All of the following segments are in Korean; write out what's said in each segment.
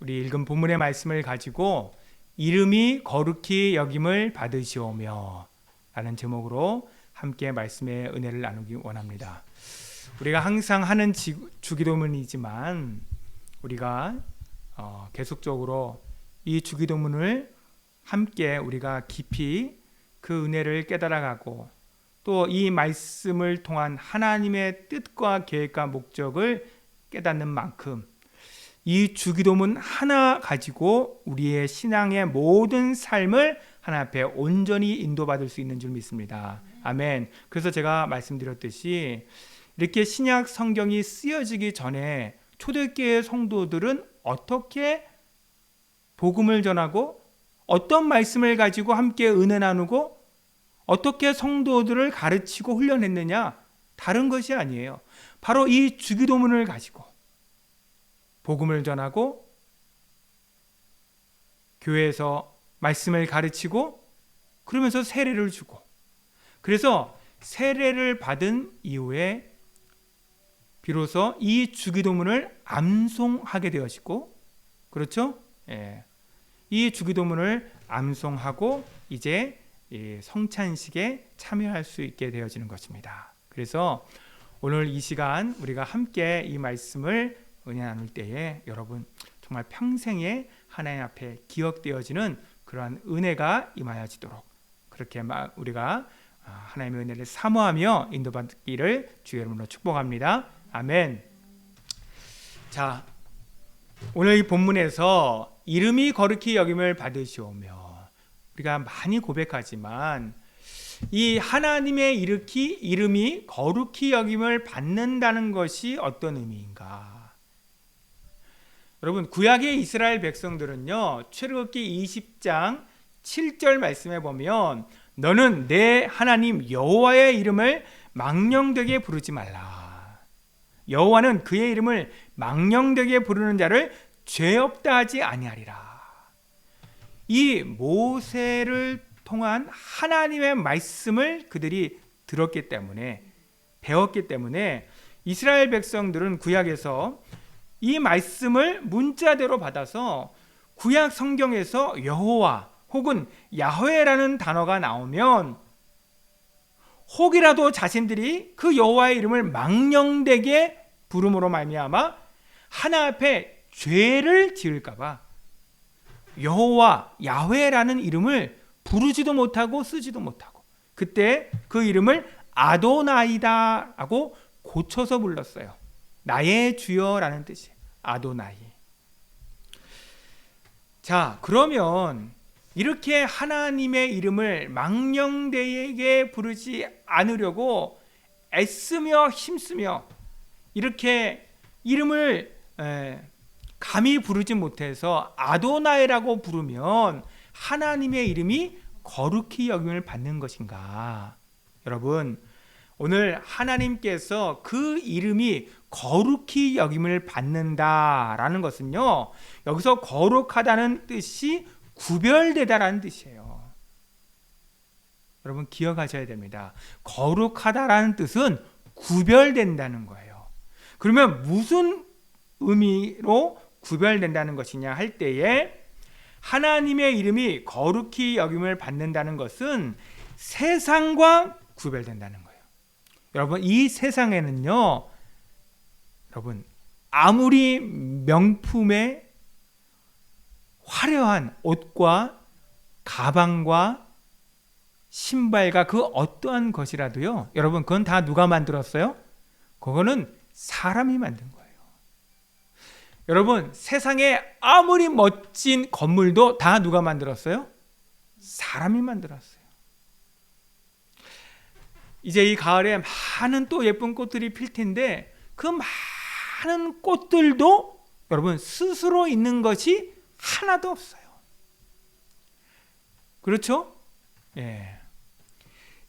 우리 읽은 본문의 말씀을 가지고 이름이 거룩히 여김을 받으시오며 라는 제목으로 함께 말씀의 은혜를 나누기 원합니다. 우리가 항상 하는 주기도문이지만 우리가 계속적으로 이 주기도문을 함께 우리가 깊이 그 은혜를 깨달아가고 또 이 말씀을 통한 하나님의 뜻과 계획과 목적을 깨닫는 만큼 이 주기도문 하나 가지고 우리의 신앙의 모든 삶을 하나님 앞에 온전히 인도받을 수 있는 줄 믿습니다. 아멘. 그래서 제가 말씀드렸듯이 이렇게 신약 성경이 쓰여지기 전에 초대교회 성도들은 어떻게 복음을 전하고 어떤 말씀을 가지고 함께 은혜 나누고 어떻게 성도들을 가르치고 훈련했느냐? 다른 것이 아니에요. 바로 이 주기도문을 가지고 복음을 전하고 교회에서 말씀을 가르치고 그러면서 세례를 주고, 그래서 세례를 받은 이후에 비로소 이 주기도문을 암송하게 되어지고, 그렇죠? 예. 이 주기도문을 암송하고 이제 이 성찬식에 참여할 수 있게 되어지는 것입니다. 그래서 오늘 이 시간 우리가 함께 이 말씀을 은혜 나눌 때에 여러분 정말 평생에 하나님 앞에 기억되어지는 그러한 은혜가 임하여지도록 그렇게 우리가 하나님의 은혜를 사모하며 인도받기를 주의 이름으로 축복합니다. 아멘. 자, 오늘 이 본문에서 이름이 거룩히 여김을 받으시오며, 우리가 많이 고백하지만 이 하나님의 이름이 거룩히 여김을 받는다는 것이 어떤 의미인가? 여러분, 구약의 이스라엘 백성들은요, 출애굽기 20장 7절 말씀에 보면 너는 내 하나님 여호와의 이름을 망령되게 부르지 말라. 여호와는 그의 이름을 망령되게 부르는 자를 죄 없다 하지 아니하리라. 이 모세를 통한 하나님의 말씀을 그들이 들었기 때문에, 배웠기 때문에 이스라엘 백성들은 구약에서 이 말씀을 문자대로 받아서 구약 성경에서 여호와 혹은 야훼라는 단어가 나오면 혹이라도 자신들이 그 여호와의 이름을 망령되게 부름으로 말미암아 하나님 앞에 죄를 지을까 봐 여호와 야훼라는 이름을 부르지도 못하고 쓰지도 못하고, 그때 그 이름을 아도나이다라고 고쳐서 불렀어요. 나의 주여라는 뜻이에요. 아도나이. 자, 그러면 이렇게 하나님의 이름을 망령되게 부르지 않으려고 애쓰며 힘쓰며 이렇게 이름을 감히 부르지 못해서 아도나이라고 부르면 하나님의 이름이 거룩히 여김을 받는 것인가? 여러분, 오늘 하나님께서 그 이름이 거룩히 여김을 받는다라는 것은요, 여기서 거룩하다는 뜻이 구별되다라는 뜻이에요. 여러분 기억하셔야 됩니다. 거룩하다라는 뜻은 구별된다는 거예요. 그러면 무슨 의미로 구별된다는 것이냐 할 때에, 하나님의 이름이 거룩히 여김을 받는다는 것은 세상과 구별된다는 거예요. 여러분, 이 세상에는요, 여러분 아무리 명품의 화려한 옷과 가방과 신발과 그 어떠한 것이라도요, 여러분 그건 다 누가 만들었어요? 그거는 사람이 만든 거예요. 여러분, 세상에 아무리 멋진 건물도 다 누가 만들었어요? 사람이 만들었어요. 이제 이 가을에 많은 또 예쁜 꽃들이 필 텐데 그 많은 꽃들도 여러분 스스로 있는 것이 하나도 없어요. 그렇죠? 예.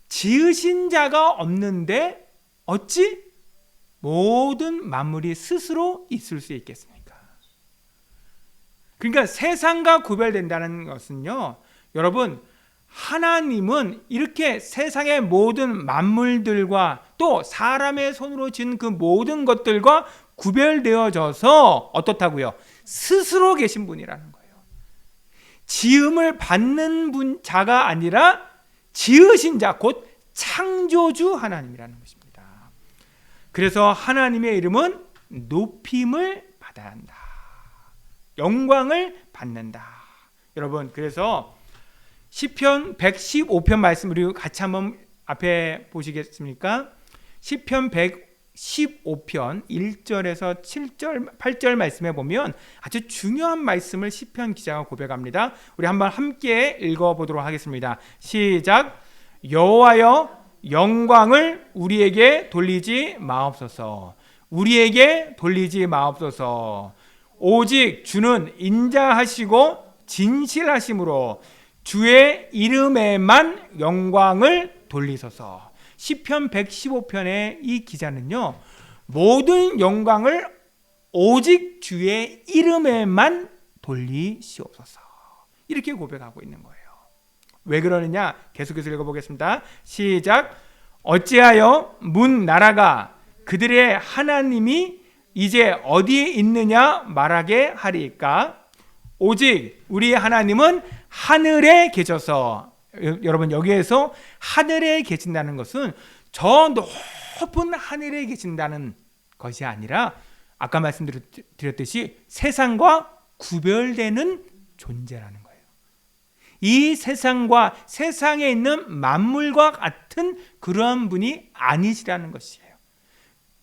지으신 자가 없는데 어찌 모든 만물이 스스로 있을 수 있겠습니까? 그러니까 세상과 구별된다는 것은요, 여러분 하나님은 이렇게 세상의 모든 만물들과 또 사람의 손으로 지은 그 모든 것들과 구별되어져서 어떻다고요? 스스로 계신 분이라는 거예요. 지음을 받는 자가 아니라 지으신 자, 곧 창조주 하나님이라는 것입니다. 그래서 하나님의 이름은 높임을 받아야 한다. 영광을 받는다. 여러분, 그래서 시편 115편 말씀 우리 같이 한번 앞에 보시겠습니까? 시편 115편 1절에서 7절, 8절 말씀에 보면 아주 중요한 말씀을 시편 기자가 고백합니다. 우리 한번 함께 읽어보도록 하겠습니다. 시작. 여호와여, 영광을 우리에게 돌리지 마옵소서. 우리에게 돌리지 마옵소서. 오직 주는 인자하시고 진실하심으로 주의 이름에만 영광을 돌리소서. 시편 115편의 이 기자는요, 모든 영광을 오직 주의 이름에만 돌리시옵소서, 이렇게 고백하고 있는 거예요. 왜 그러느냐? 계속해서 읽어보겠습니다. 시작. 어찌하여 문 나라가 그들의 하나님이 이제 어디에 있느냐 말하게 하리까? 오직 우리 하나님은 하늘에 계셔서, 여러분 여기에서 하늘에 계신다는 것은 저 높은 하늘에 계신다는 것이 아니라 아까 말씀드렸듯이 세상과 구별되는 존재라는 거예요. 이 세상과 세상에 있는 만물과 같은 그러한 분이 아니시라는 것이에요.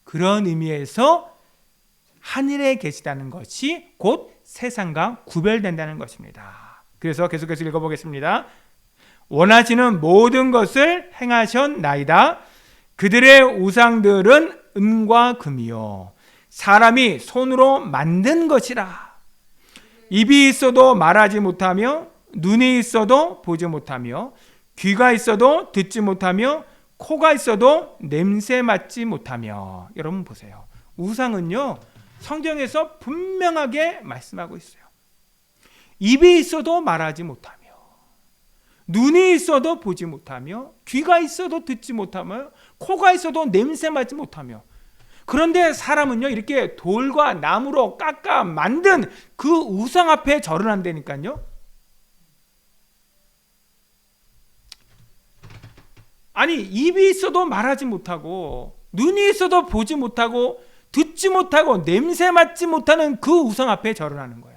그런 의미에서 하늘에 계시다는 것이 곧 세상과 구별된다는 것입니다. 그래서 계속해서 읽어보겠습니다. 원하시는 모든 것을 행하셨나이다. 그들의 우상들은 은과 금이요 사람이 손으로 만든 것이라. 입이 있어도 말하지 못하며 눈이 있어도 보지 못하며 귀가 있어도 듣지 못하며 코가 있어도 냄새 맡지 못하며. 여러분 보세요. 우상은요, 성경에서 분명하게 말씀하고 있어요. 입이 있어도 말하지 못하며 눈이 있어도 보지 못하며 귀가 있어도 듣지 못하며 코가 있어도 냄새 맡지 못하며. 그런데 사람은요, 이렇게 돌과 나무로 깎아 만든 그 우상 앞에 절을 한다니까요. 아니, 입이 있어도 말하지 못하고 눈이 있어도 보지 못하고 듣지 못하고 냄새 맡지 못하는 그 우상 앞에 절을 하는 거예요.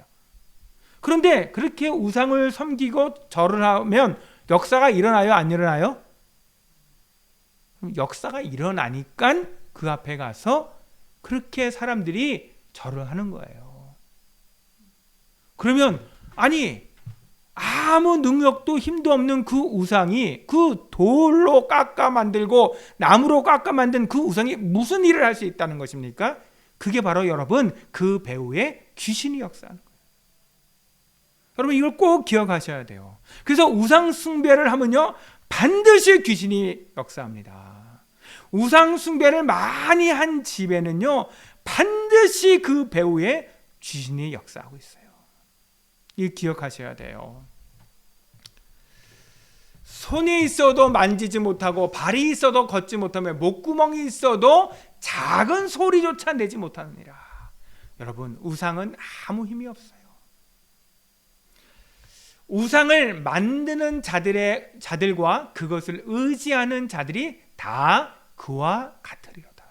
그런데 그렇게 우상을 섬기고 절을 하면 역사가 일어나요? 안 일어나요? 역사가 일어나니까 그 앞에 가서 그렇게 사람들이 절을 하는 거예요. 그러면 아니, 아무 능력도 힘도 없는 그 우상이, 그 돌로 깎아 만들고 나무로 깎아 만든 그 우상이 무슨 일을 할 수 있다는 것입니까? 그게 바로 여러분, 그 배후에 귀신이 역사하는 거예요. 여러분 이걸 꼭 기억하셔야 돼요. 그래서 우상 숭배를 하면요, 반드시 귀신이 역사합니다. 우상 숭배를 많이 한 집에는요, 반드시 그 배후에 귀신이 역사하고 있어요. 이 기억하셔야 돼요. 손이 있어도 만지지 못하고 발이 있어도 걷지 못하며 목구멍이 있어도 작은 소리조차 내지 못하느니라. 여러분, 우상은 아무 힘이 없어요. 우상을 만드는 자들과 그것을 의지하는 자들이 다 그와 같으리로다.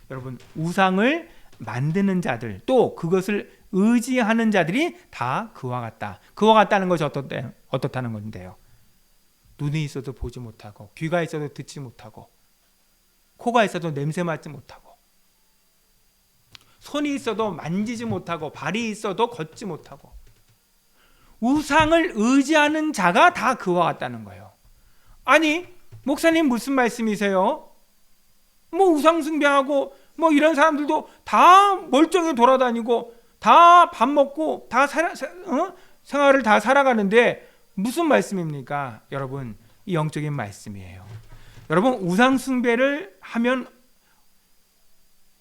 여러분, 우상을 만드는 자들 또 그것을 의지하는 자들이 다 그와 같다. 그와 같다는 것이 어떻다는 건데요? 눈이 있어도 보지 못하고 귀가 있어도 듣지 못하고 코가 있어도 냄새 맡지 못하고 손이 있어도 만지지 못하고 발이 있어도 걷지 못하고 우상을 의지하는 자가 다 그와 같다는 거예요. 아니, 목사님 무슨 말씀이세요? 뭐 우상 숭배하고 뭐 이런 사람들도 다 멀쩡히 돌아다니고 다 밥 먹고 다 생활을 다 살아가는데 무슨 말씀입니까? 여러분, 이 영적인 말씀이에요. 여러분, 우상 숭배를 하면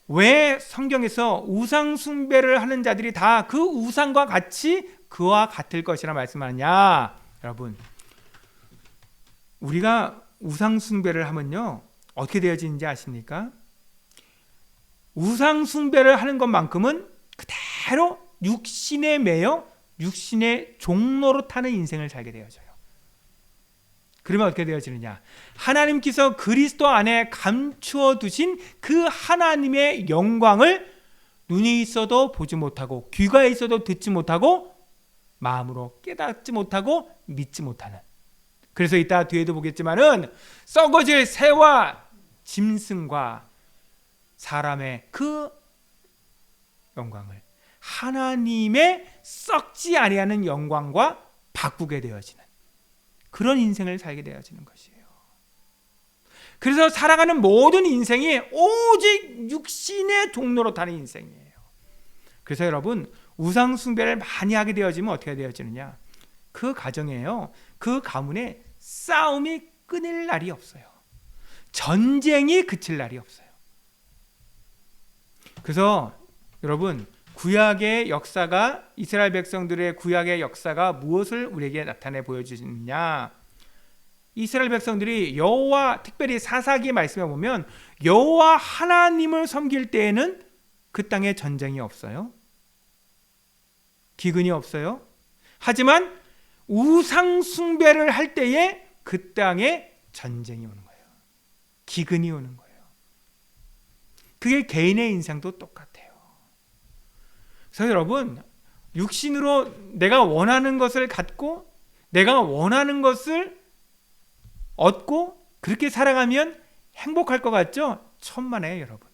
왜 성경에서 우상 숭배를 하는 자들이 다 그 우상과 같이 그와 같을 것이라 말씀하느냐? 여러분, 우리가 우상 숭배를 하면요, 어떻게 되어지는지 아십니까? 우상 숭배를 하는 것만큼은 그대로 육신에 매여 육신의 종로로 타는 인생을 살게 되어져요. 그러면 어떻게 되어지느냐? 하나님께서 그리스도 안에 감추어 두신 그 하나님의 영광을 눈이 있어도 보지 못하고 귀가 있어도 듣지 못하고 마음으로 깨닫지 못하고 믿지 못하는, 그래서 이따 뒤에도 보겠지만은 썩어질 새와 짐승과 사람의 그 영광을 하나님의 썩지 아니하는 영광과 바꾸게 되어지는 그런 인생을 살게 되어지는 것이에요. 그래서 살아가는 모든 인생이 오직 육신의 종로로 타는 인생이에요. 그래서 여러분, 우상 숭배를 많이 하게 되어지면 어떻게 되어지느냐? 그 가정에요, 그 가문에 싸움이 끊일 날이 없어요. 전쟁이 그칠 날이 없어요. 그래서 여러분, 구약의 역사가, 이스라엘 백성들의 구약의 역사가 무엇을 우리에게 나타내 보여주느냐? 이스라엘 백성들이 여호와, 특별히 사사기 말씀에 보면 여호와 하나님을 섬길 때에는 그 땅에 전쟁이 없어요. 기근이 없어요. 하지만 우상 숭배를 할 때에 그 땅에 전쟁이 오는 거예요. 기근이 오는 거예요. 그게 개인의 인생도 똑같아요. 그래서 여러분, 육신으로 내가 원하는 것을 갖고 내가 원하는 것을 얻고 그렇게 살아가면 행복할 것 같죠? 천만에요, 여러분.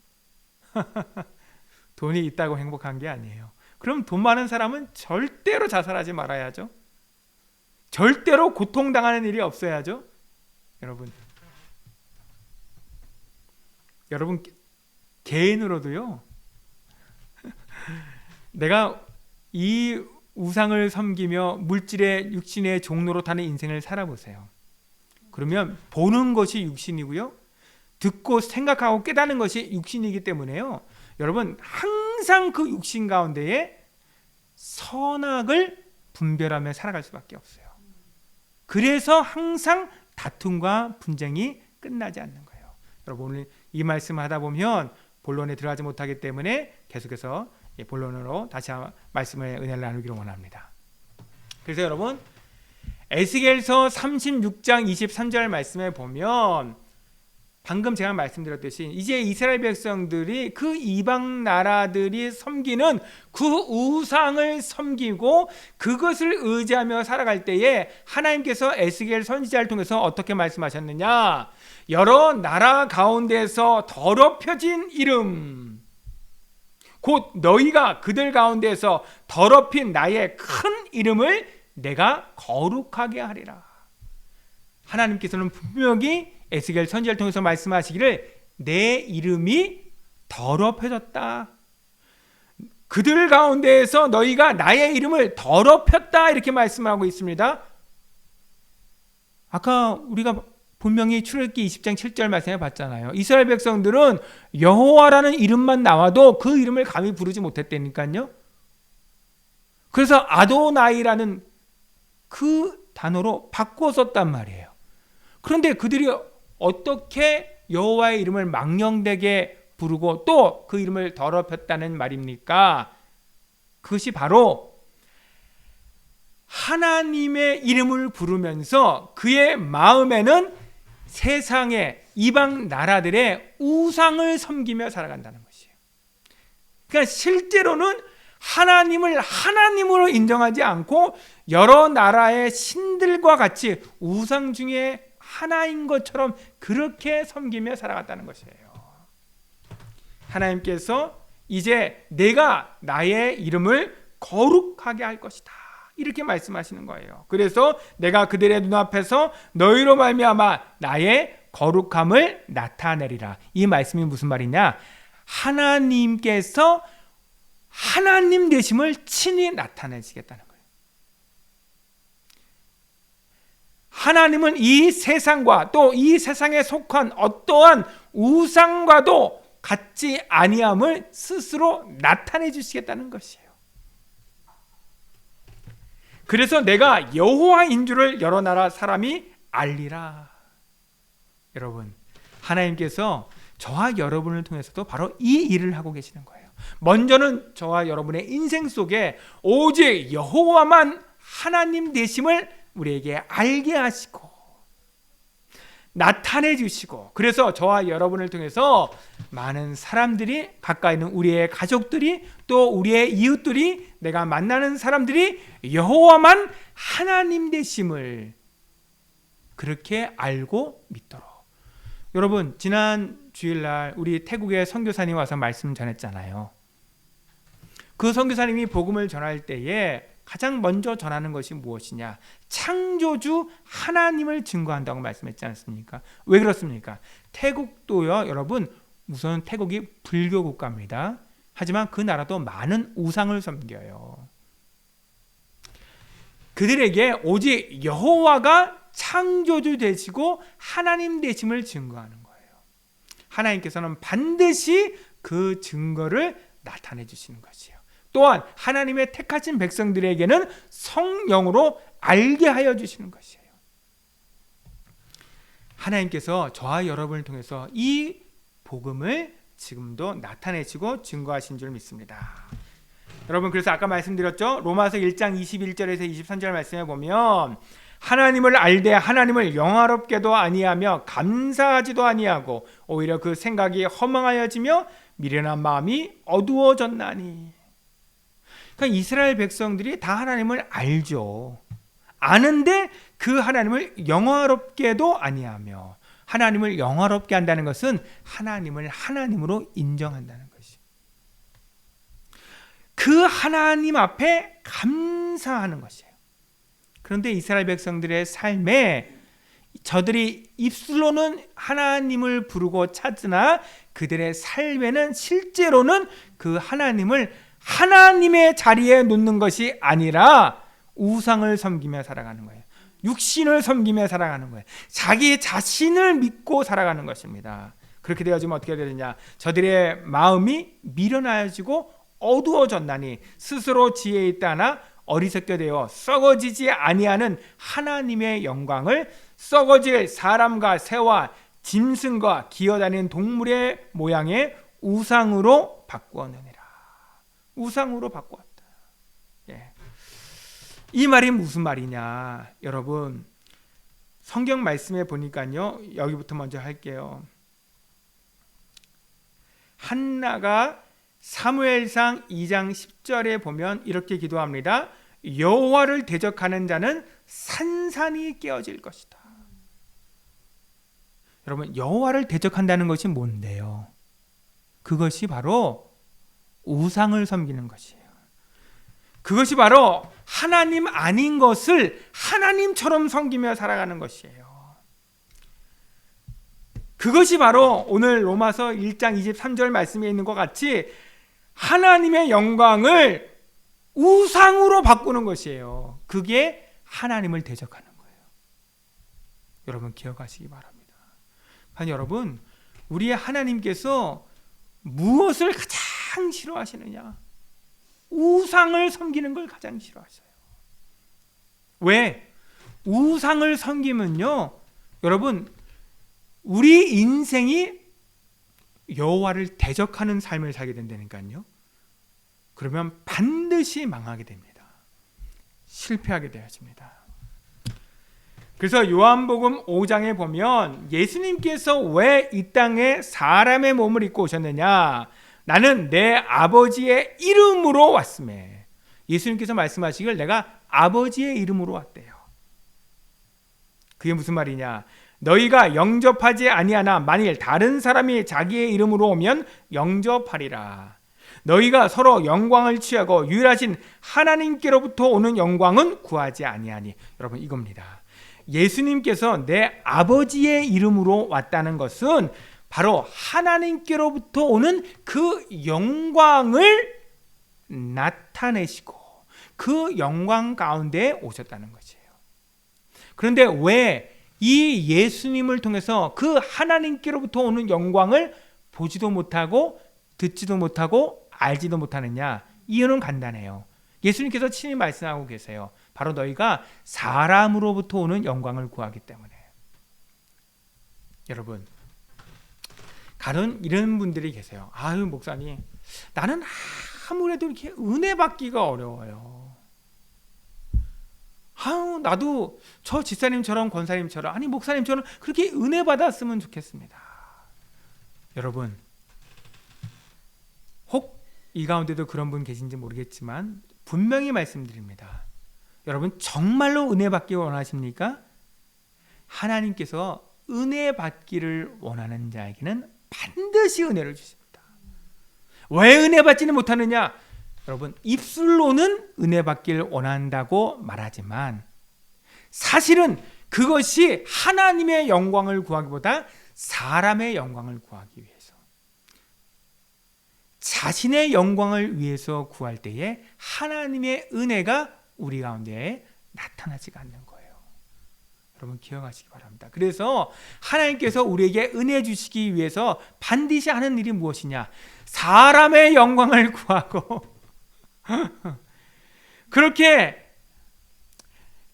돈이 있다고 행복한 게 아니에요. 그럼 돈 많은 사람은 절대로 자살하지 말아야죠. 절대로 고통당하는 일이 없어야죠. 여러분 개인으로도요, 내가 이 우상을 섬기며 물질의 육신의 종로로 타는 인생을 살아보세요. 그러면 보는 것이 육신이고요, 듣고 생각하고 깨닫는 것이 육신이기 때문에요, 여러분 항상 그 육신 가운데에 선악을 분별하며 살아갈 수밖에 없어요. 그래서 항상 다툼과 분쟁이 끝나지 않는 거예요. 여러분, 오늘 이 말씀을 하다 보면 본론에 들어가지 못하기 때문에 계속해서 본론으로 다시 말씀의 은혜를 나누기를 원합니다. 그래서 여러분, 에스겔서 36장 23절 말씀에 보면 방금 제가 말씀드렸듯이 이제 이스라엘 백성들이 그 이방 나라들이 섬기는 그 우상을 섬기고 그것을 의지하며 살아갈 때에 하나님께서 에스겔 선지자를 통해서 어떻게 말씀하셨느냐? 여러 나라 가운데서 더럽혀진 이름, 곧 너희가 그들 가운데서 더럽힌 나의 큰 이름을 내가 거룩하게 하리라. 하나님께서는 분명히 에스겔 선지자를 통해서 말씀하시기를 내 이름이 더럽혀졌다, 그들 가운데에서 너희가 나의 이름을 더럽혔다, 이렇게 말씀을 하고 있습니다. 아까 우리가 분명히 출애굽기 20장 7절 말씀에 봤잖아요. 이스라엘 백성들은 여호와라는 이름만 나와도 그 이름을 감히 부르지 못했다니까요. 그래서 아도나이라는 그 단어로 바꿔 썼단 말이에요. 그런데 그들이 어떻게 여호와의 이름을 망령되게 부르고 또 그 이름을 더럽혔다는 말입니까? 그것이 바로 하나님의 이름을 부르면서 그의 마음에는 세상의 이방 나라들의 우상을 섬기며 살아간다는 것이에요. 그러니까 실제로는 하나님을 하나님으로 인정하지 않고 여러 나라의 신들과 같이 우상 중에 하나인 것처럼 그렇게 섬기며 살아갔다는 것이에요. 하나님께서 이제 내가 나의 이름을 거룩하게 할 것이다, 이렇게 말씀하시는 거예요. 그래서 내가 그들의 눈앞에서 너희로 말미암아 나의 거룩함을 나타내리라. 이 말씀이 무슨 말이냐? 하나님께서 하나님 되심을 친히 나타내시겠다는 거예요. 하나님은 이 세상과 또 이 세상에 속한 어떠한 우상과도 같지 아니함을 스스로 나타내 주시겠다는 것이에요. 그래서 내가 여호와인 줄을 여러 나라 사람이 알리라. 여러분, 하나님께서 저와 여러분을 통해서도 바로 이 일을 하고 계시는 거예요. 먼저는 저와 여러분의 인생 속에 오직 여호와만 하나님 되심을 우리에게 알게 하시고 나타내 주시고, 그래서 저와 여러분을 통해서 많은 사람들이, 가까이 있는 우리의 가족들이, 또 우리의 이웃들이, 내가 만나는 사람들이 여호와만 하나님 되심을 그렇게 알고 믿도록. 여러분, 지난 주일날 우리 태국의 선교사님 와서 말씀 전했잖아요. 그 선교사님이 복음을 전할 때에 가장 먼저 전하는 것이 무엇이냐? 창조주 하나님을 증거한다고 말씀했지 않습니까? 왜 그렇습니까? 태국도요, 여러분, 우선 태국이 불교 국가입니다. 하지만 그 나라도 많은 우상을 섬겨요. 그들에게 오직 여호와가 창조주 되시고 하나님 되심을 증거하는 거예요. 하나님께서는 반드시 그 증거를 나타내 주시는 것이에요. 또한 하나님의 택하신 백성들에게는 성령으로 알게 하여 주시는 것이에요. 하나님께서 저와 여러분을 통해서 이 복음을 지금도 나타내시고 증거하신 줄 믿습니다. 여러분, 그래서 아까 말씀드렸죠? 로마서 1장 21절에서 23절 말씀에 보면 하나님을 알되 하나님을 영화롭게도 아니하며 감사하지도 아니하고 오히려 그 생각이 허망하여지며 미련한 마음이 어두워졌나니. 그러니까 이스라엘 백성들이 다 하나님을 알죠. 아는데 그 하나님을 영화롭게도 아니하며, 하나님을 영화롭게 한다는 것은 하나님을 하나님으로 인정한다는 것이. 그 하나님 앞에 감사하는 것이에요. 그런데 이스라엘 백성들의 삶에 저들이 입술로는 하나님을 부르고 찾으나 그들의 삶에는 실제로는 그 하나님을 하나님의 자리에 놓는 것이 아니라 우상을 섬기며 살아가는 거예요. 육신을 섬기며 살아가는 거예요. 자기 자신을 믿고 살아가는 것입니다. 그렇게 되어지면 어떻게 되느냐? 저들의 마음이 미련하여지고 어두워졌나니 스스로 지혜 있다나 어리석게 되어 썩어지지 아니하는 하나님의 영광을 썩어질 사람과 새와 짐승과 기어다니는 동물의 모양의 우상으로 바꾸었느니라. 우상으로 바꾸었다. 예. 이 말이 무슨 말이냐? 여러분, 성경 말씀에 보니까요, 여기부터 먼저 할게요. 한나가 사무엘상 2장 10절에 보면 이렇게 기도합니다. 여호와를 대적하는 자는 산산이 깨어질 것이다. 여러분, 여호와를 대적한다는 것이 뭔데요? 그것이 바로 우상을 섬기는 것이에요. 그것이 바로 하나님 아닌 것을 하나님처럼 섬기며 살아가는 것이에요. 그것이 바로 오늘 로마서 1장 23절 말씀에 있는 것 같이 하나님의 영광을 우상으로 바꾸는 것이에요. 그게 하나님을 대적하는 거예요. 여러분, 기억하시기 바랍니다. 아니, 여러분, 우리의 하나님께서 무엇을 가장 싫어하시느냐? 우상을 섬기는 걸 가장 싫어하셔요. 왜? 우상을 섬기면요, 여러분, 우리 인생이 여호와를 대적하는 삶을 살게 된다니까요. 그러면 반드시 망하게 됩니다. 실패하게 되어집니다. 그래서 요한복음 5장에 보면 예수님께서 왜 이 땅에 사람의 몸을 입고 오셨느냐? 나는 내 아버지의 이름으로 왔음에. 예수님께서 말씀하시길 내가 아버지의 이름으로 왔대요. 그게 무슨 말이냐? 너희가 영접하지 아니하나 만일 다른 사람이 자기의 이름으로 오면 영접하리라. 너희가 서로 영광을 취하고 유일하신 하나님께로부터 오는 영광은 구하지 아니하니. 여러분, 이겁니다. 예수님께서 내 아버지의 이름으로 왔다는 것은 바로 하나님께로부터 오는 그 영광을 나타내시고 그 영광 가운데 오셨다는 것이에요. 그런데 왜 이 예수님을 통해서 그 하나님께로부터 오는 영광을 보지도 못하고 듣지도 못하고 알지도 못하느냐? 이유는 간단해요. 예수님께서 친히 말씀하고 계세요. 바로 너희가 사람으로부터 오는 영광을 구하기 때문에. 여러분, 다른 이런 분들이 계세요. 아유 목사님, 나는 아무래도 이렇게 은혜 받기가 어려워요. 아유 나도 저 집사님처럼 권사님처럼, 아니 목사님처럼 그렇게 은혜 받았으면 좋겠습니다. 여러분, 혹 이 가운데도 그런 분 계신지 모르겠지만 분명히 말씀드립니다. 여러분 정말로 은혜 받기 원하십니까? 하나님께서 은혜 받기를 원하는 자에게는 반드시 은혜를 주십니다. 왜 은혜 받지는 못하느냐? 여러분, 입술로는 은혜 받기를 원한다고 말하지만 사실은 그것이 하나님의 영광을 구하기보다 사람의 영광을 구하기 위해서, 자신의 영광을 위해서 구할 때에 하나님의 은혜가 우리 가운데 나타나지가 않는 거예요. 여러분 기억하시기 바랍니다. 그래서 하나님께서 우리에게 은혜 주시기 위해서 반드시 하는 일이 무엇이냐? 사람의 영광을 구하고 그렇게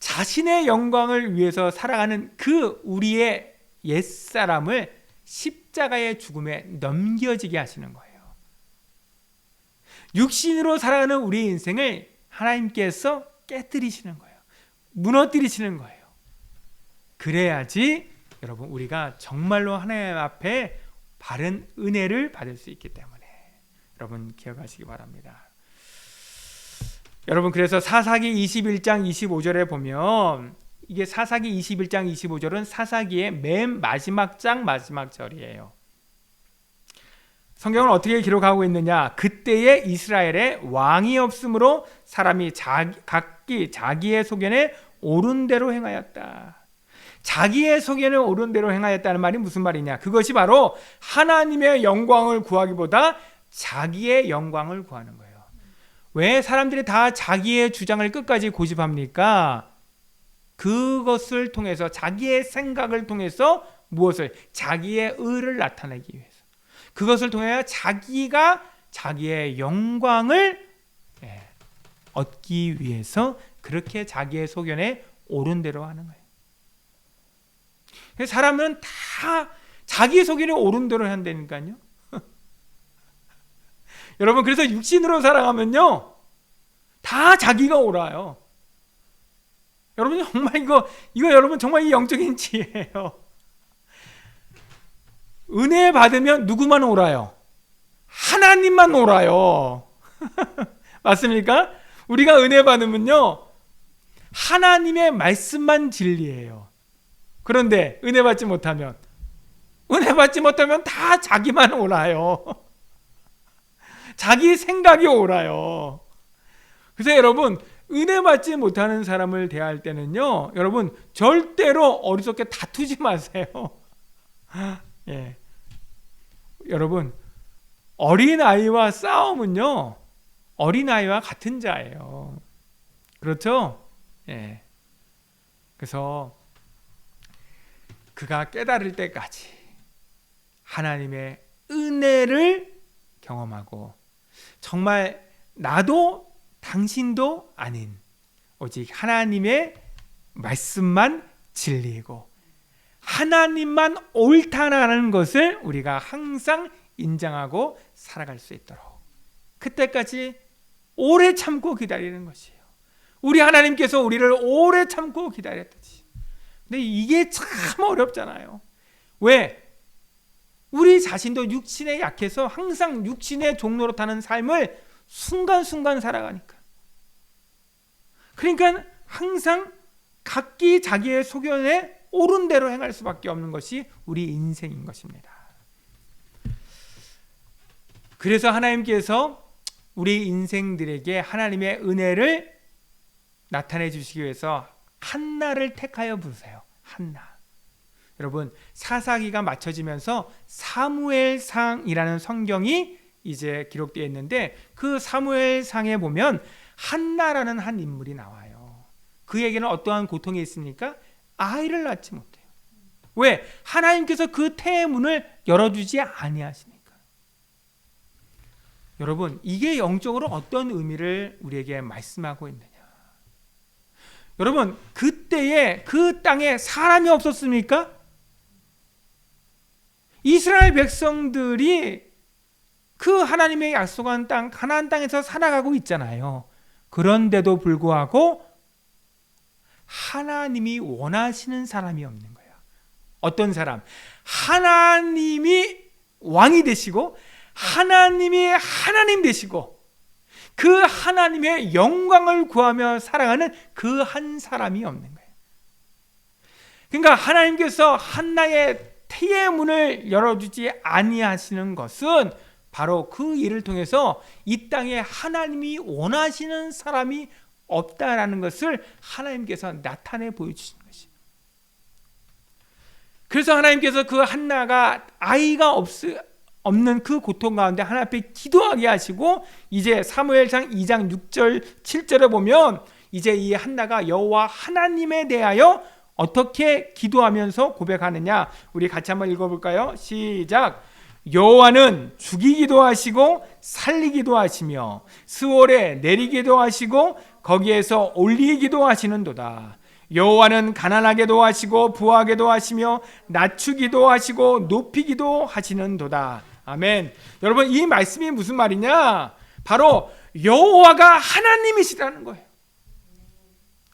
자신의 영광을 위해서 살아가는 그 우리의 옛사람을 십자가의 죽음에 넘겨지게 하시는 거예요. 육신으로 살아가는 우리 인생을 하나님께서 깨뜨리시는 거예요. 무너뜨리시는 거예요. 그래야지 여러분 우리가 정말로 하나님 앞에 바른 은혜를 받을 수 있기 때문에 여러분 기억하시기 바랍니다. 여러분 그래서 사사기 21장 25절에 보면, 이게 사사기 21장 25절은 사사기의 맨 마지막 장 마지막 절이에요. 성경은 어떻게 기록하고 있느냐? 그때에 이스라엘에 왕이 없으므로 사람이 각기 자기의 소견에 옳은 대로 행하였다. 자기의 소견에 옳은 대로 행하였다는 말이 무슨 말이냐? 그것이 바로 하나님의 영광을 구하기보다 자기의 영광을 구하는 거예요. 왜 사람들이 다 자기의 주장을 끝까지 고집합니까? 그것을 통해서, 자기의 생각을 통해서 무엇을? 자기의 의를 나타내기 위해서, 그것을 통해 자기가 자기의 영광을 얻기 위해서 그렇게 자기의 소견에 옳은 대로 하는 거예요. 사람은 다 자기 소견에 옳은 대로 한다니까요. 여러분 그래서 육신으로 살아가면요 다 자기가 옳아요. 여러분 정말 이거 여러분 정말 이 영적인 지혜예요. 은혜 받으면 누구만 옳아요? 하나님만 옳아요. 맞습니까? 우리가 은혜 받으면요 하나님의 말씀만 진리예요. 그런데 은혜 받지 못하면 다 자기만 옳아요. 자기 생각이 옳아요. 그래서 여러분 은혜 받지 못하는 사람을 대할 때는요 여러분 절대로 어리석게 다투지 마세요. 예. 여러분 어린아이와 싸움은요 어린아이와 같은 자예요. 그렇죠? 예. 그래서 그가 깨달을 때까지 하나님의 은혜를 경험하고, 정말 나도 당신도 아닌 오직 하나님의 말씀만 진리이고 하나님만 옳다라는 것을 우리가 항상 인정하고 살아갈 수 있도록 그때까지 오래 참고 기다리는 것이에요. 우리 하나님께서 우리를 오래 참고 기다렸듯이. 근데 이게 참 어렵잖아요. 왜? 우리 자신도 육신에 약해서 항상 육신의 종로로 타는 삶을 순간순간 살아가니까. 그러니까 항상 각기 자기의 소견에 옳은 대로 행할 수밖에 없는 것이 우리 인생인 것입니다. 그래서 하나님께서 우리 인생들에게 하나님의 은혜를 나타내 주시기 위해서 한나를 택하여 부르세요. 한나. 여러분 사사기가 맞춰지면서 사무엘상이라는 성경이 이제 기록되어 있는데, 그 사무엘상에 보면 한나라는 한 인물이 나와요. 그에게는 어떠한 고통이 있습니까? 아이를 낳지 못해요. 왜? 하나님께서 그 태의 문을 열어주지 아니하시니까. 여러분 이게 영적으로 어떤 의미를 우리에게 말씀하고 있느냐? 여러분 그때에 그 땅에 사람이 없었습니까? 이스라엘 백성들이 그 하나님의 약속한 땅 가나안 땅에서 살아가고 있잖아요. 그런데도 불구하고 하나님이 원하시는 사람이 없는 거예요. 어떤 사람? 하나님이 왕이 되시고 하나님이 하나님 되시고 그 하나님의 영광을 구하며 살아가는 그 한 사람이 없는 거예요. 그러니까 하나님께서 한나의 태의 문을 열어주지 아니하시는 것은 바로 그 일을 통해서 이 땅에 하나님이 원하시는 사람이 없다라는 것을 하나님께서 나타내 보여주시는 것이에요. 그래서 하나님께서 그 한나가 아이가 없는 그 고통 가운데 하나님 앞에 기도하게 하시고 이제 사무엘상 2장 6절 7절에 보면 이제 이 한나가 여호와 하나님에 대하여 어떻게 기도하면서 고백하느냐, 우리 같이 한번 읽어볼까요? 시작. 여호와는 죽이기도 하시고 살리기도 하시며 스월에 내리기도 하시고 거기에서 올리기도 하시는도다. 여호와는 가난하게도 하시고 부하게도 하시며 낮추기도 하시고 높이기도 하시는도다. 아멘. 여러분, 이 말씀이 무슨 말이냐? 바로 여호와가 하나님이시라는 거예요.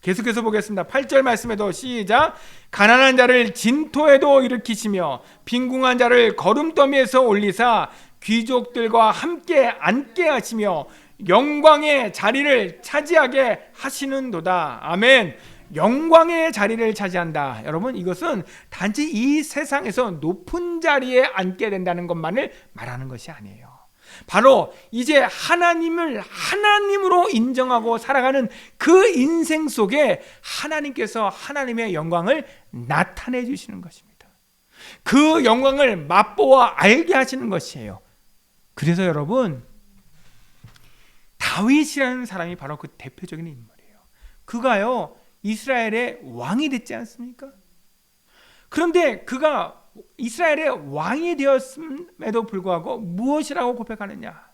계속해서 보겠습니다. 8절 말씀에도 시작. 가난한 자를 진토에도 일으키시며 빈궁한 자를 거름더미에서 올리사 귀족들과 함께 앉게 하시며 영광의 자리를 차지하게 하시는도다. 아멘. 영광의 자리를 차지한다. 여러분, 이것은 단지 이 세상에서 높은 자리에 앉게 된다는 것만을 말하는 것이 아니에요. 바로 이제 하나님을 하나님으로 인정하고 살아가는 그 인생 속에 하나님께서 하나님의 영광을 나타내 주시는 것입니다. 그 영광을 맛보아 알게 하시는 것이에요. 그래서 여러분, 다윗이라는 사람이 바로 그 대표적인 인물이에요. 그가요 이스라엘의 왕이 됐지 않습니까? 그런데 그가 이스라엘의 왕이 되었음에도 불구하고 무엇이라고 고백하느냐?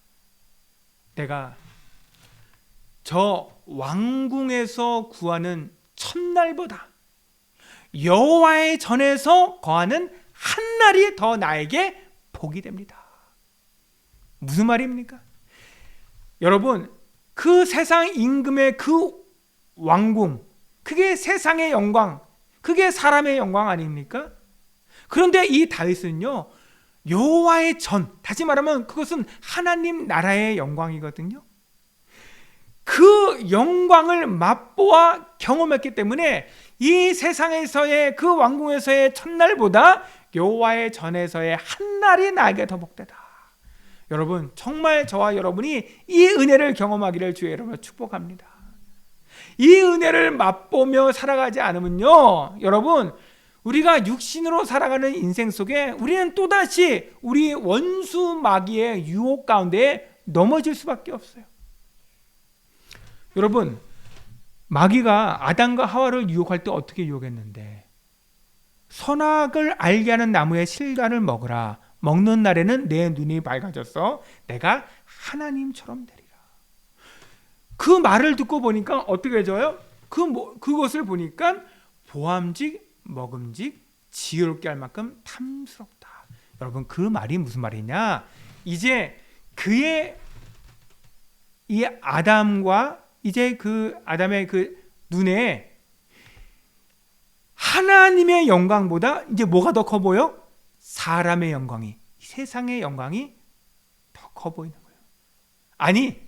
내가 저 왕궁에서 구하는 첫날보다 여호와의 전에서 거하는 한 날이 더 나에게 복이 됩니다. 무슨 말입니까? 여러분, 그 세상 임금의 그 왕궁, 그게 세상의 영광, 그게 사람의 영광 아닙니까? 그런데 이 다윗은요 여호와의 전, 다시 말하면 그것은 하나님 나라의 영광이거든요. 그 영광을 맛보아 경험했기 때문에 이 세상에서의 그 왕궁에서의 첫날보다 여호와의 전에서의 한 날이 나에게 더 복되다. 여러분, 정말 저와 여러분이 이 은혜를 경험하기를 주의 이름으로 축복합니다. 이 은혜를 맛보며 살아가지 않으면요 여러분, 우리가 육신으로 살아가는 인생 속에 우리는 또다시 우리 원수 마귀의 유혹 가운데 넘어질 수밖에 없어요. 여러분, 마귀가 아담과 하와를 유혹할 때 어떻게 유혹했는데, 선악을 알게 하는 나무의 실과를 먹으라. 먹는 날에는 내 눈이 밝아져서 내가 하나님처럼 되리라. 그 말을 듣고 보니까 어떻게 해져요? 그것을 보니까 보암직 먹음직 지혜롭게 할 만큼 탐스럽다. 여러분, 그 말이 무슨 말이냐? 이제 그의 이 아담과 이제 그 아담의 그 눈에 하나님의 영광보다 이제 뭐가 더 커 보여? 사람의 영광이, 세상의 영광이 더 커 보이는 거예요. 아니,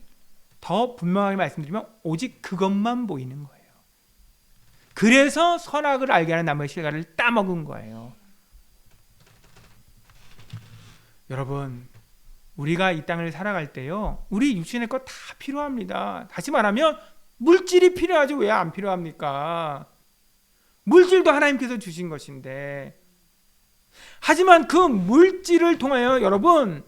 더 분명하게 말씀드리면 오직 그것만 보이는 거예요. 그래서 선악을 알게 하는 나무의 실과를 따먹은 거예요. 여러분, 우리가 이 땅을 살아갈 때요 우리 육신의 것 다 필요합니다. 다시 말하면 물질이 필요하지 왜 안 필요합니까? 물질도 하나님께서 주신 것인데, 하지만 그 물질을 통하여 여러분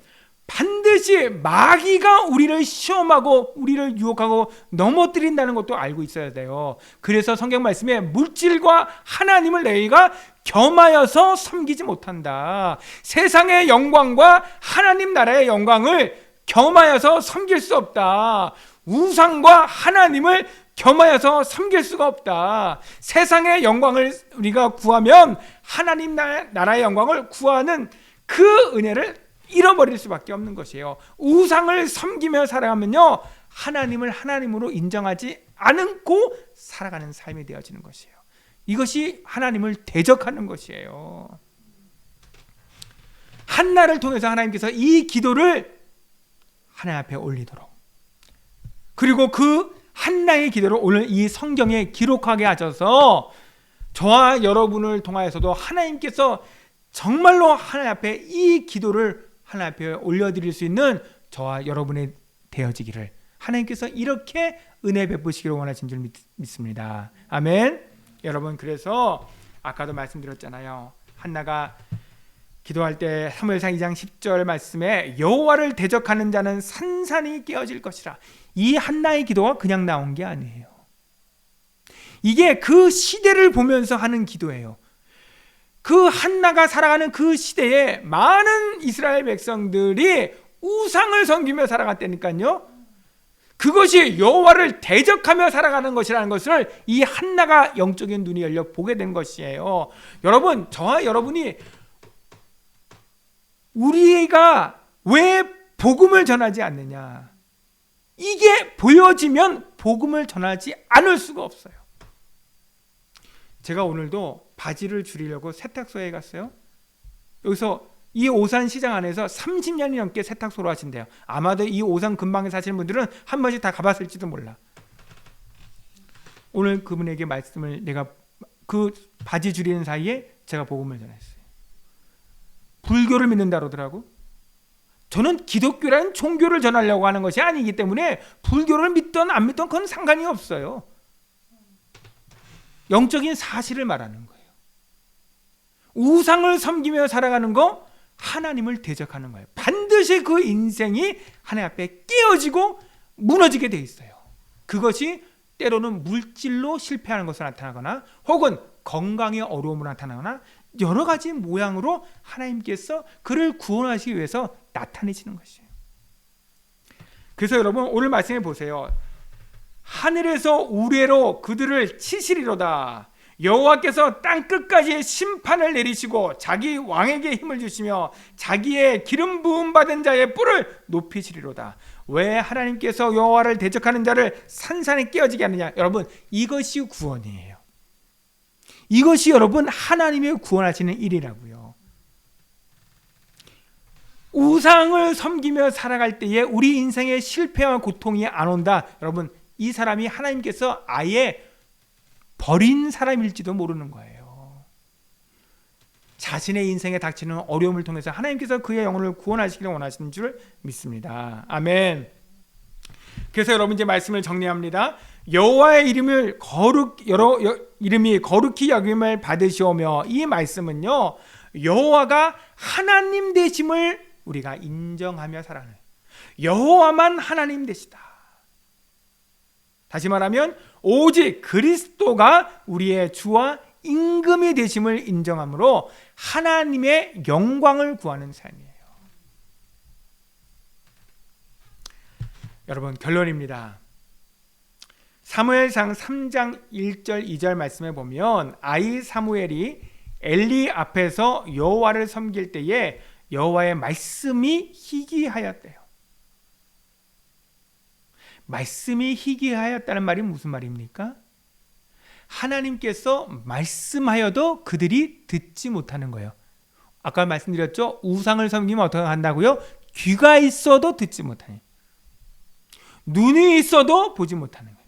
반드시 마귀가 우리를 시험하고 우리를 유혹하고 넘어뜨린다는 것도 알고 있어야 돼요. 그래서 성경 말씀에 물질과 하나님을 너희가 겸하여서 섬기지 못한다. 세상의 영광과 하나님 나라의 영광을 겸하여서 섬길 수 없다. 우상과 하나님을 겸하여서 섬길 수가 없다. 세상의 영광을 우리가 구하면 하나님 나라의 영광을 구하는 그 은혜를 잃어버릴 수밖에 없는 것이에요. 우상을 섬기며 살아가면요, 하나님을 하나님으로 인정하지 않고 살아가는 삶이 되어지는 것이에요. 이것이 하나님을 대적하는 것이에요. 한나를 통해서 하나님께서 이 기도를 하나님 앞에 올리도록, 그리고 그 한나의 기도를 오늘 이 성경에 기록하게 하셔서 저와 여러분을 통하여서도 하나님께서 정말로 하나님 앞에 이 기도를 하나님 앞에 올려드릴 수 있는 저와 여러분이 되어지기를 하나님께서 이렇게 은혜 베푸시기를 원하신 줄 믿습니다. 아멘. 여러분, 그래서 아까도 말씀드렸잖아요. 한나가 기도할 때 사무엘상 2장 10절 말씀에 여호와를 대적하는 자는 산산이 깨어질 것이라. 이 한나의 기도가 그냥 나온 게 아니에요. 이게 그 시대를 보면서 하는 기도예요. 그 한나가 살아가는 그 시대에 많은 이스라엘 백성들이 우상을 섬기며 살아갔다니까요. 그것이 여호와를 대적하며 살아가는 것이라는 것을 이 한나가 영적인 눈이 열려 보게 된 것이에요. 여러분, 저와 여러분이 우리가 왜 복음을 전하지 않느냐, 이게 보여지면 복음을 전하지 않을 수가 없어요. 제가 오늘도 바지를 줄이려고 세탁소에 갔어요. 여기서 이 오산 시장 안에서 30년이 넘게 세탁소로 하신대요. 아마도 이 오산 근방에 사시는 분들은 한 번씩 다 가봤을지도 몰라. 오늘 그분에게 말씀을, 내가 그 바지 줄이는 사이에 제가 복음을 전했어요. 불교를 믿는다 그러더라고. 저는 기독교라는 종교를 전하려고 하는 것이 아니기 때문에 불교를 믿든 안 믿든 그건 상관이 없어요. 영적인 사실을 말하는 거예요. 우상을 섬기며 살아가는 거, 하나님을 대적하는 거예요. 반드시 그 인생이 하나님 앞에 깨어지고 무너지게 돼 있어요. 그것이 때로는 물질로 실패하는 것으로 나타나거나, 혹은 건강의 어려움으로 나타나거나, 여러 가지 모양으로 하나님께서 그를 구원하시기 위해서 나타내시는 것이에요. 그래서 여러분, 오늘 말씀해 보세요. 하늘에서 우레로 그들을 치시리로다. 여호와께서 땅 끝까지 심판을 내리시고 자기 왕에게 힘을 주시며 자기의 기름 부음 받은 자의 뿔을 높이시리로다. 왜 하나님께서 여호와를 대적하는 자를 산산에 깨어지게 하느냐? 여러분, 이것이 구원이에요. 이것이 여러분 하나님의 구원하시는 일이라고요. 우상을 섬기며 살아갈 때에 우리 인생에 실패와 고통이 안 온다. 여러분, 이 사람이 하나님께서 아예 버린 사람일지도 모르는 거예요. 자신의 인생에 닥치는 어려움을 통해서 하나님께서 그의 영혼을 구원하시기를 원하시는 줄 믿습니다. 아멘. 그래서 여러분, 이제 말씀을 정리합니다. 여호와의 이름이 거룩히 여김을 받으시오며, 이 말씀은요, 여호와가 하나님 되심을 우리가 인정하며 살아가는, 여호와만 하나님 되시다. 다시 말하면 오직 그리스도가 우리의 주와 임금이 되심을 인정함으로 하나님의 영광을 구하는 삶이에요. 여러분, 결론입니다. 사무엘상 3장 1절 2절 말씀에 보면 아이 사무엘이 엘리 앞에서 여호와를 섬길 때에 여호와의 말씀이 희귀하였대요. 말씀이 희귀하였다는 말이 무슨 말입니까? 하나님께서 말씀하여도 그들이 듣지 못하는 거예요. 아까 말씀드렸죠? 우상을 섬기면 어떻게 한다고요? 귀가 있어도 듣지 못하는, 눈이 있어도 보지 못하는 거예요.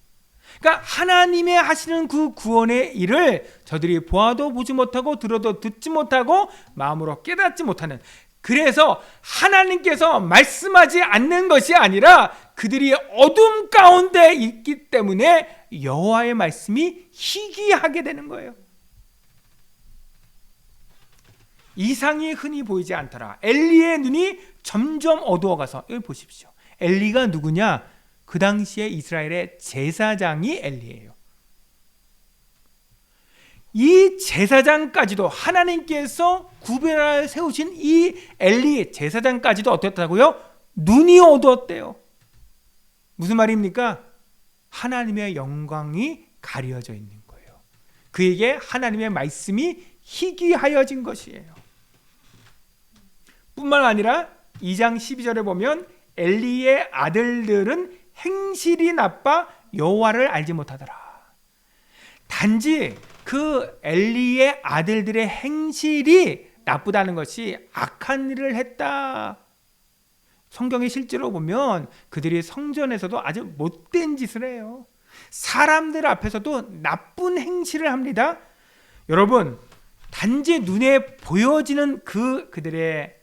그러니까 하나님의 하시는 그 구원의 일을 저들이 보아도 보지 못하고 들어도 듣지 못하고 마음으로 깨닫지 못하는, 그래서 하나님께서 말씀하지 않는 것이 아니라 그들이 어둠 가운데 있기 때문에 여호와의 말씀이 희귀하게 되는 거예요. 이상이 흔히 보이지 않더라. 엘리의 눈이 점점 어두워가서, 여기 보십시오. 엘리가 누구냐? 그 당시에 이스라엘의 제사장이 엘리예요. 이 제사장까지도 하나님께서 구별하여 세우신 이 엘리 제사장까지도 어떻다고요? 눈이 어두웠대요. 무슨 말입니까? 하나님의 영광이 가려져 있는 거예요. 그에게 하나님의 말씀이 희귀하여진 것이에요. 뿐만 아니라 2장 12절에 보면 엘리의 아들들은 행실이 나빠 여호와를 알지 못하더라. 단지 그 엘리의 아들들의 행실이 나쁘다는 것이 악한 일을 했다. 성경에 실제로 보면 그들이 성전에서도 아주 못된 짓을 해요. 사람들 앞에서도 나쁜 행실을 합니다. 여러분, 단지 눈에 보여지는 그들의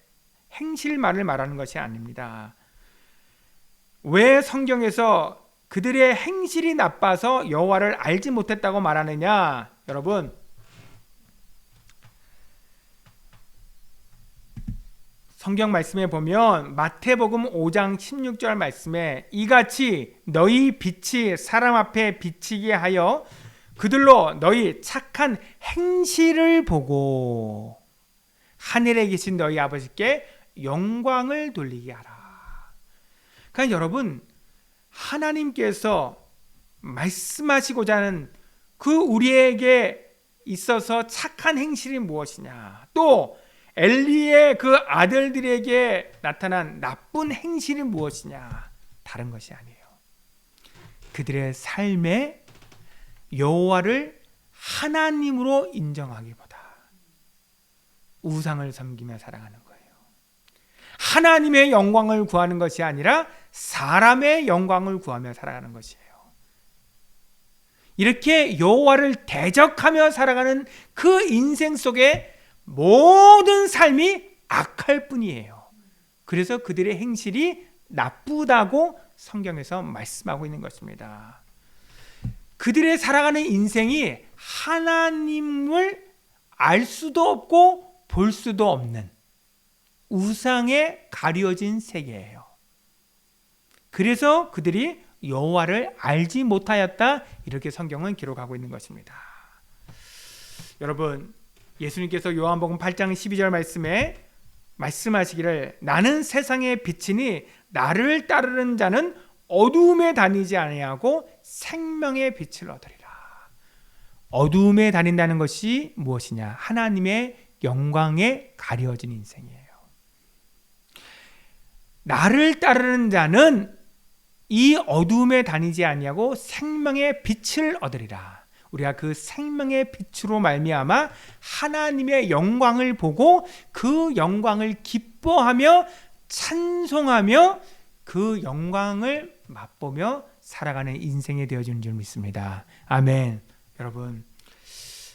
행실만을 말하는 것이 아닙니다. 왜 성경에서 그들의 행실이 나빠서 여호와를 알지 못했다고 말하느냐? 여러분, 성경 말씀에 보면 마태복음 5장 16절 말씀에 이같이 너희 빛이 사람 앞에 비치게 하여 그들로 너희 착한 행실을 보고 하늘에 계신 너희 아버지께 영광을 돌리게 하라. 그러니까 여러분, 하나님께서 말씀하시고자 하는 그 우리에게 있어서 착한 행실이 무엇이냐, 또 엘리의 그 아들들에게 나타난 나쁜 행실이 무엇이냐, 다른 것이 아니에요. 그들의 삶에 여호와를 하나님으로 인정하기보다 우상을 섬기며 살아가는 거예요. 하나님의 영광을 구하는 것이 아니라 사람의 영광을 구하며 살아가는 것이에요. 이렇게 여호와를 대적하며 살아가는 그 인생 속에 모든 삶이 악할 뿐이에요. 그래서 그들의 행실이 나쁘다고 성경에서 말씀하고 있는 것입니다. 그들의 살아가는 인생이 하나님을 알 수도 없고 볼 수도 없는 우상에 가려진 세계예요. 그래서 그들이 여호와를 알지 못하였다, 이렇게 성경은 기록하고 있는 것입니다. 여러분, 예수님께서 요한복음 8장 12절 말씀에 말씀하시기를 나는 세상의 빛이니 나를 따르는 자는 어두움에 다니지 아니하고 생명의 빛을 얻으리라. 어두움에 다닌다는 것이 무엇이냐? 하나님의 영광에 가려진 인생이에요. 나를 따르는 자는 이 어두움에 다니지 아니하고 생명의 빛을 얻으리라. 우리가 그 생명의 빛으로 말미암아 하나님의 영광을 보고 그 영광을 기뻐하며 찬송하며 그 영광을 맛보며 살아가는 인생이 되어지는 줄 믿습니다. 아멘. 여러분,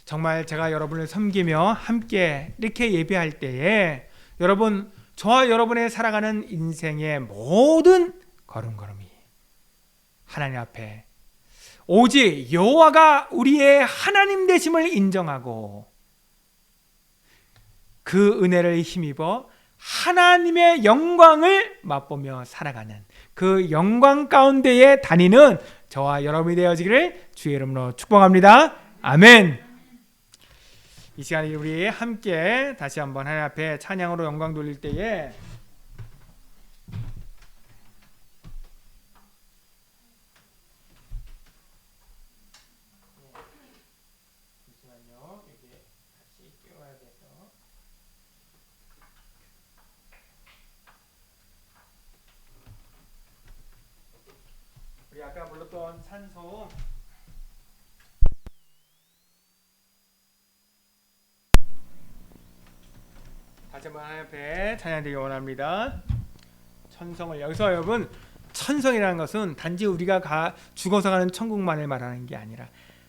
정말 제가 여러분을 섬기며 함께 이렇게 예배할 때에 여러분, 저와 여러분의 살아가는 인생의 모든 걸음걸음이 하나님 앞에 오직 여호와가 우리의 하나님 되심을 인정하고 그 은혜를 힘입어 하나님의 영광을 맛보며 살아가는 그 영광 가운데에 다니는 저와 여러분이 되어지기를 주의 이름으로 축복합니다. 아멘. 이 시간에 우리 함께 다시 한번 하나님 앞에 찬양으로 영광 돌릴 때에 우리 아까 불렀던 찬송 다시 한번 하나님 앞에 찬양드리기 원합니다. 천성을, 여기서 여러분, 천성이라는 것은 단지 우리가 죽어서 가는 천국만을 말하는 게 아니라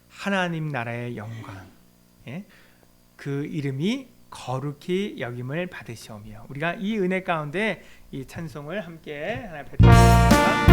하나님 나라의 영광, 그 이름이 거룩히 여김을 받으시오며, 우리가 이 은혜 가운데 이 찬송을 함께 하나님 앞에 드리겠습니다.